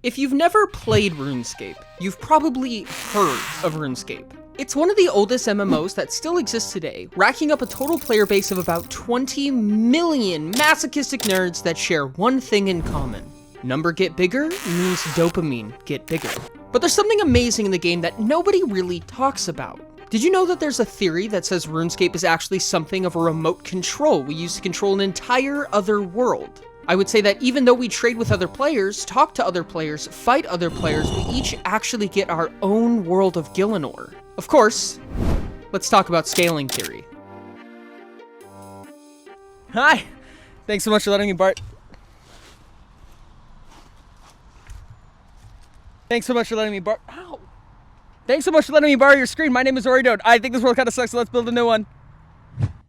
If you've never played RuneScape, you've probably heard of RuneScape. It's one of the oldest MMOs that still exists today, racking up a total player base of about 20 million masochistic nerds that share one thing in common. Number get bigger means dopamine get bigger. But there's something amazing in the game that nobody really talks about. Did you know that there's a theory that says RuneScape is actually something of a remote control we use to control an entire other world? I would say that even though we trade with other players, talk to other players, fight other players, we each actually get our own world of Gielinor. Of course, let's talk about scaling theory. Hi! Thanks so much for letting me borrow... Thanks so much for letting me borrow... Ow! Thanks so much for letting me borrow your screen. My name is Oridode. I think this world kind of sucks, so let's build a new one.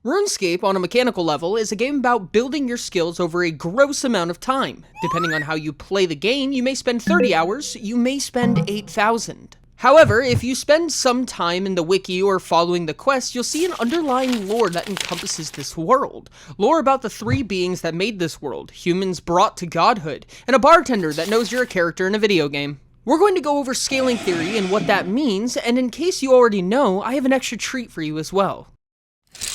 RuneScape, on a mechanical level, is a game about building your skills over a gross amount of time. Depending on how you play the game, you may spend 30 hours, you may spend 8,000. However, if you spend some time in the wiki or following the quest, you'll see an underlying lore that encompasses this world. Lore about the three beings that made this world, humans brought to godhood, and a bartender that knows you're a character in a video game. We're going to go over scaling theory and what that means, and in case you already know, I have an extra treat for you as well.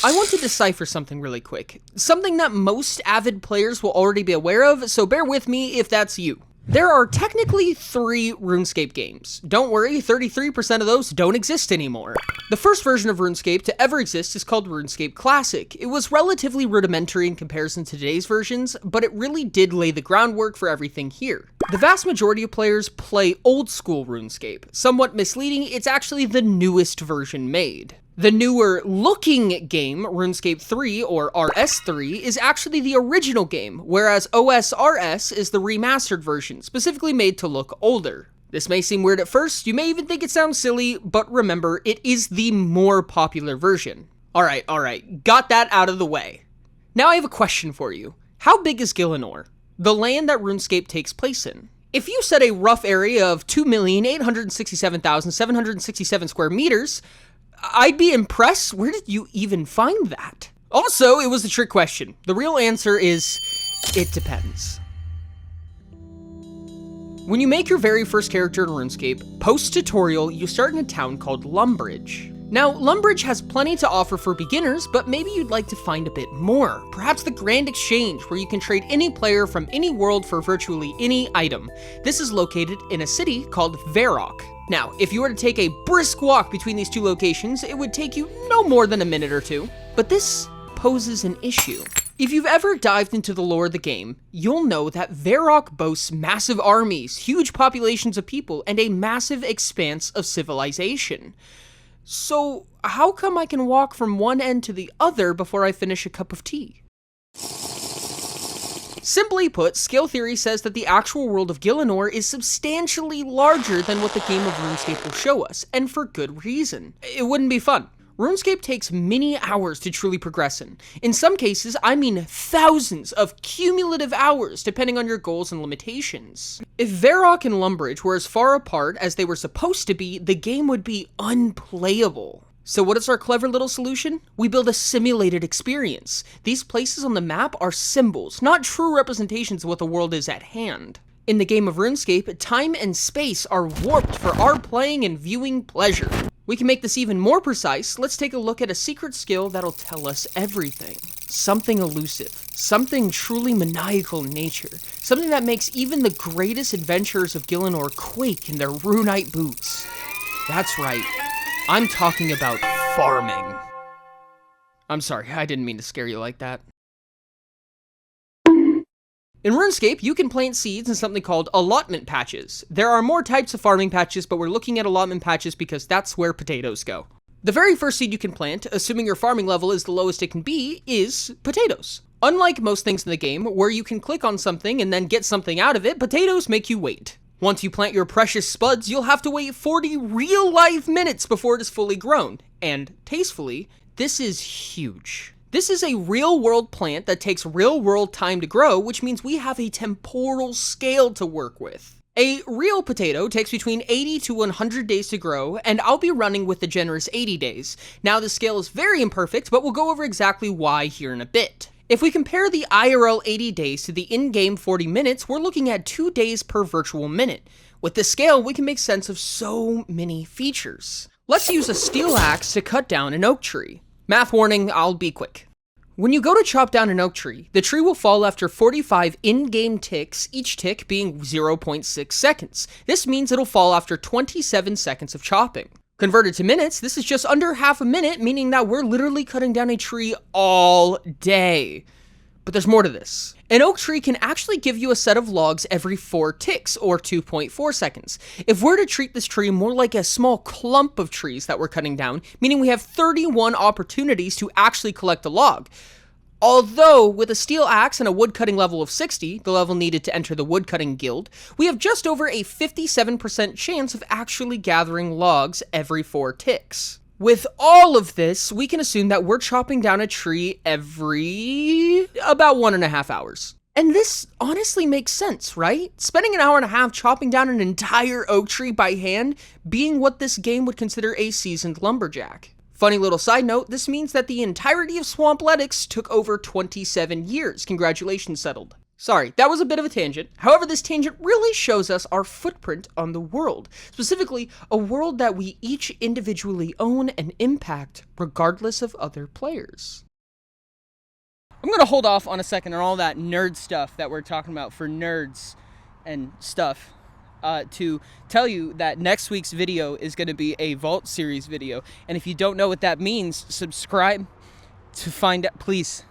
I want to decipher something really quick, something that most avid players will already be aware of, so bear with me if that's you. There are technically 3 RuneScape games. Don't worry, 33% of those don't exist anymore. The first version of RuneScape to ever exist is called RuneScape Classic. It was relatively rudimentary in comparison to today's versions, but it really did lay the groundwork for everything here. The vast majority of players play old school RuneScape. Somewhat misleading, it's actually the newest version made. The newer looking game, RuneScape 3 or RS3, is actually the original game, whereas OSRS is the remastered version, specifically made to look older. This may seem weird at first, you may even think it sounds silly, but remember, it is the more popular version. Alright, got that out of the way. Now I have a question for you. How big is Gielinor, the land that RuneScape takes place in? If you set a rough area of 2,867,767 square meters, I'd be impressed. Where did you even find that? Also, it was a trick question. The real answer is, it depends. When you make your very first character in RuneScape, post-tutorial, you start in a town called Lumbridge. Now, Lumbridge has plenty to offer for beginners, but maybe you'd like to find a bit more. Perhaps the Grand Exchange, where you can trade any player from any world for virtually any item. This is located in a city called Varrock. Now, if you were to take a brisk walk between these two locations, it would take you no more than a minute or two. But this poses an issue. If you've ever dived into the lore of the game, you'll know that Varrock boasts massive armies, huge populations of people, and a massive expanse of civilization. So, how come I can walk from one end to the other before I finish a cup of tea? Simply put, scale theory says that the actual world of Gielinor is substantially larger than what the game of RuneScape will show us, and for good reason. It wouldn't be fun. RuneScape takes many hours to truly progress in. In some cases, I mean thousands of cumulative hours, depending on your goals and limitations. If Varrock and Lumbridge were as far apart as they were supposed to be, the game would be unplayable. So what is our clever little solution? We build a simulated experience. These places on the map are symbols, not true representations of what the world is at hand. In the game of RuneScape, time and space are warped for our playing and viewing pleasure. We can make this even more precise. Let's take a look at a secret skill that'll tell us everything. Something elusive, something truly maniacal in nature, something that makes even the greatest adventurers of Gielinor quake in their runite boots. That's right. I'm talking about farming. I'm sorry, I didn't mean to scare you like that. In RuneScape, you can plant seeds in something called allotment patches. There are more types of farming patches, but we're looking at allotment patches because that's where potatoes go. The very first seed you can plant, assuming your farming level is the lowest it can be, is potatoes. Unlike most things in the game, where you can click on something and then get something out of it, potatoes make you wait. Once you plant your precious spuds, you'll have to wait 40 real-life minutes before it is fully grown. And, tastefully, this is huge. This is a real-world plant that takes real-world time to grow, which means we have a temporal scale to work with. A real potato takes between 80 to 100 days to grow, and I'll be running with the generous 80 days. Now, the scale is very imperfect, but we'll go over exactly why here in a bit. If we compare the IRL 80 days to the in-game 40 minutes, we're looking at 2 days per virtual minute. With this scale, we can make sense of so many features. Let's use a steel axe to cut down an oak tree. Math warning, I'll be quick. When you go to chop down an oak tree, the tree will fall after 45 in-game ticks, each tick being 0.6 seconds. This means it'll fall after 27 seconds of chopping. Converted to minutes, this is just under half a minute, meaning that we're literally cutting down a tree all day. But there's more to this. An oak tree can actually give you a set of logs every 4 ticks, or 2.4 seconds. If we're to treat this tree more like a small clump of trees that we're cutting down, meaning we have 31 opportunities to actually collect a log. Although, with a steel axe and a woodcutting level of 60, the level needed to enter the woodcutting guild, we have just over a 57% chance of actually gathering logs every 4 ticks. With all of this, we can assume that we're chopping down a tree every about 1.5 hours. And this honestly makes sense, right? Spending an hour and a half chopping down an entire oak tree by hand being what this game would consider a seasoned lumberjack. Funny little side note, this means that the entirety of Swampletics took over 27 years. Congratulations, settled. Sorry, that was a bit of a tangent. However, this tangent really shows us our footprint on the world. Specifically, a world that we each individually own and impact, regardless of other players. I'm gonna hold off on a second on all that nerd stuff that we're talking about for nerds and stuff. To tell you that next week's video is going to be a Vault series video. And if you don't know what that means, subscribe to find out. Please.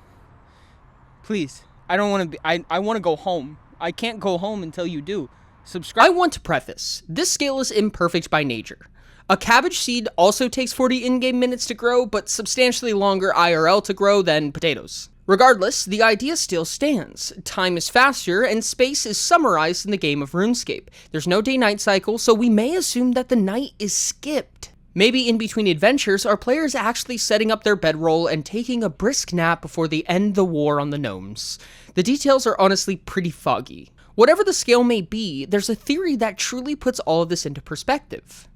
I don't want to be, I want to go home. I can't go home until you do. Subscribe. I want to preface, this scale is imperfect by nature. A cabbage seed also takes 40 in-game minutes to grow, but substantially longer IRL to grow than potatoes. Regardless, the idea still stands. Time is faster, and space is summarized in the game of RuneScape. There's no day-night cycle, so we may assume that the night is skipped. Maybe in between adventures, our players actually setting up their bedroll and taking a brisk nap before they end the war on the gnomes. The details are honestly pretty foggy. Whatever the scale may be, there's a theory that truly puts all of this into perspective.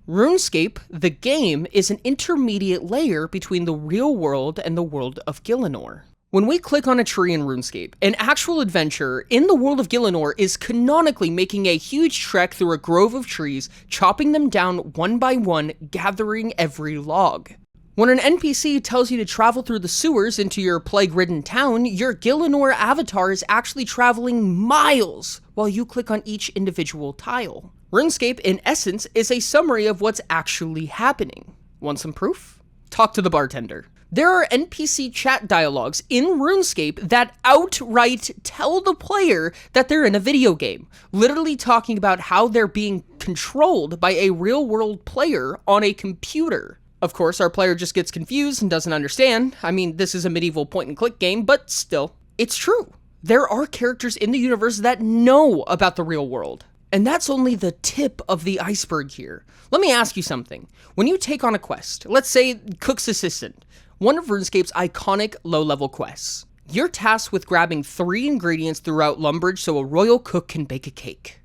RuneScape, the game, is an intermediate layer between the real world and the world of Gielinor. When we click on a tree in RuneScape, an actual adventurer in the world of Gielinor is canonically making a huge trek through a grove of trees, chopping them down one by one, gathering every log. When an NPC tells you to travel through the sewers into your plague-ridden town, your Gielinor avatar is actually traveling miles while you click on each individual tile. RuneScape, in essence, is a summary of what's actually happening. Want some proof? Talk to the bartender. There are NPC chat dialogues in RuneScape that outright tell the player that they're in a video game, literally talking about how they're being controlled by a real-world player on a computer. Of course, our player just gets confused and doesn't understand. I mean, this is a medieval point-and-click game, but still, it's true. There are characters in the universe that know about the real world. And that's only the tip of the iceberg here. Let me ask you something. When you take on a quest, let's say Cook's Assistant, one of RuneScape's iconic low-level quests, you're tasked with grabbing 3 ingredients throughout Lumbridge so a royal cook can bake a cake.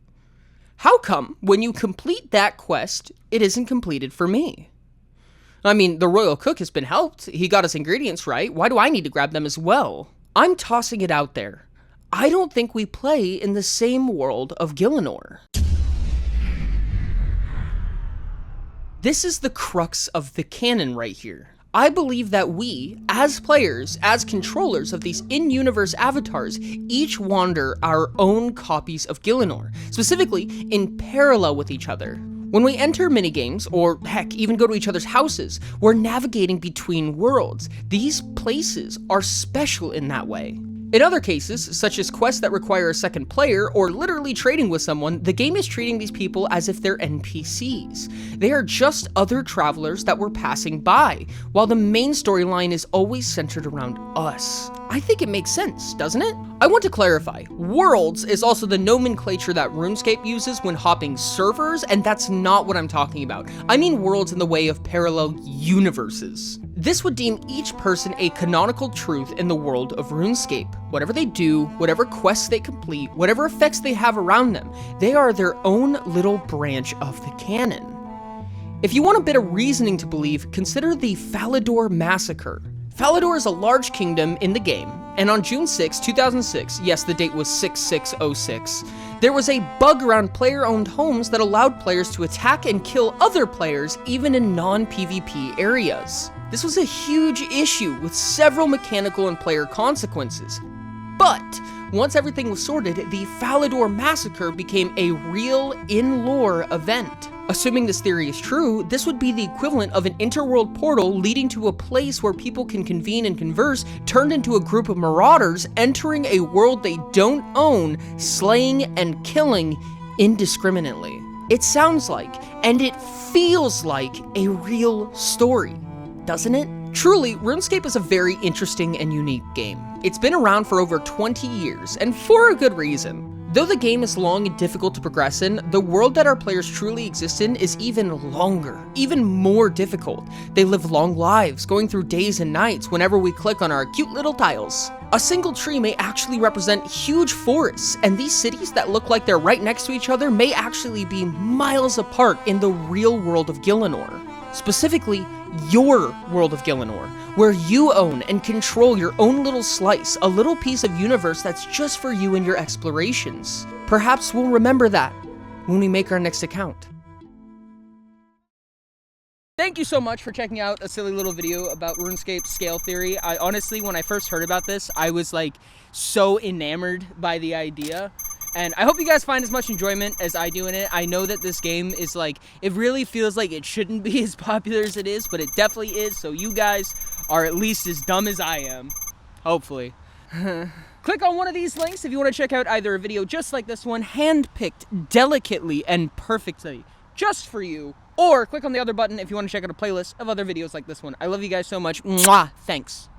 How come, when you complete that quest, it isn't completed for me? I mean, the royal cook has been helped. He got his ingredients right. Why do I need to grab them as well? I'm tossing it out there. I don't think we play in the same world of Gielinor. This is the crux of the canon right here. I believe that we, as players, as controllers of these in-universe avatars, each wander our own copies of Gielinor, specifically in parallel with each other. When we enter minigames, or heck, even go to each other's houses, we're navigating between worlds. These places are special in that way. In other cases, such as quests that require a second player, or literally trading with someone, the game is treating these people as if they're NPCs. They are just other travelers that we're passing by, while the main storyline is always centered around us. I think it makes sense, doesn't it? I want to clarify, worlds is also the nomenclature that RuneScape uses when hopping servers, and that's not what I'm talking about. I mean worlds in the way of parallel universes. This would deem each person a canonical truth in the world of RuneScape. Whatever they do, whatever quests they complete, whatever effects they have around them, they are their own little branch of the canon. If you want a bit of reasoning to believe, consider the Falador Massacre. Falador is a large kingdom in the game, And on June 6, 2006, yes, the date was 6606, there was a bug around player-owned homes that allowed players to attack and kill other players even in non-PvP areas. This was a huge issue with several mechanical and player consequences. But once everything was sorted, the Falador Massacre became a real in-lore event. Assuming this theory is true, this would be the equivalent of an interworld portal leading to a place where people can convene and converse, turned into a group of marauders entering a world they don't own, slaying and killing indiscriminately. It sounds like, and it feels like, a real story, doesn't it? Truly, RuneScape is a very interesting and unique game. It's been around for over 20 years, and for a good reason. Though the game is long and difficult to progress in, the world that our players truly exist in is even longer, even more difficult. They live long lives, going through days and nights whenever we click on our cute little tiles. A single tree may actually represent huge forests, and these cities that look like they're right next to each other may actually be miles apart in the real world of Gielinor. Specifically, your world of Gielinor, where you own and control your own little slice, a little piece of universe that's just for you and your explorations. Perhaps we'll remember that when we make our next account. Thank you so much for checking out a silly little video about RuneScape scale theory. I honestly, when I first heard about this, I was like so enamored by the idea. And I hope you guys find as much enjoyment as I do in it. I know that this game is like, it really feels like it shouldn't be as popular as it is, but it definitely is, so you guys are at least as dumb as I am. Hopefully. Click on one of these links if you want to check out either a video just like this one, handpicked delicately and perfectly, just for you, or click on the other button if you want to check out a playlist of other videos like this one. I love you guys so much. Mwah! Thanks.